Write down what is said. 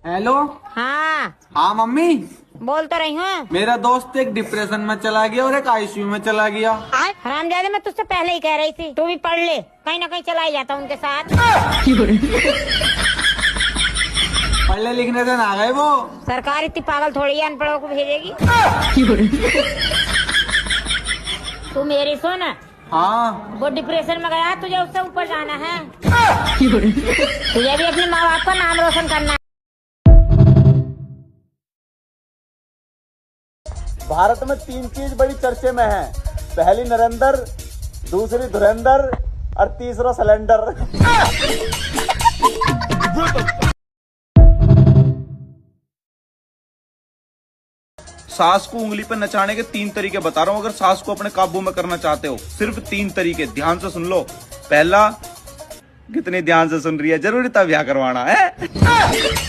Hello. हाँ हाँ mummy, बोल तो रही हूँ। मेरा दोस्त एक डिप्रेशन में चला गया और एक आईसीयू में चला गया। हरामजादे, मैं तुझसे पहले ही कह रही थी तू भी पढ़ ले, कहीं ना कहीं चला ही जाता उनके साथ। पढ़ने लिखने से ना गए वो। सरकार इतनी पागल थोड़ी है अनपढ़ों को भेजेगी। तू मेरी सुन, हाँ वो डिप्रेशन में गया, तुझे उससे ऊपर जाना है। तुझे भी अपने माँ बाप का नाम रोशन करना है। भारत में 3 चीज बड़ी चर्चे में है। पहली नरेंद्र, दूसरी धुरंधर और तीसरा सिलेंडर। सास को उंगली पर नचाने के 3 तरीके बता रहा हूँ। अगर सास को अपने काबू में करना चाहते हो, सिर्फ 3 तरीके, ध्यान से सुन लो। पहला, कितने ध्यान से सुन रही है, जरूरी था ब्याह करवाना है।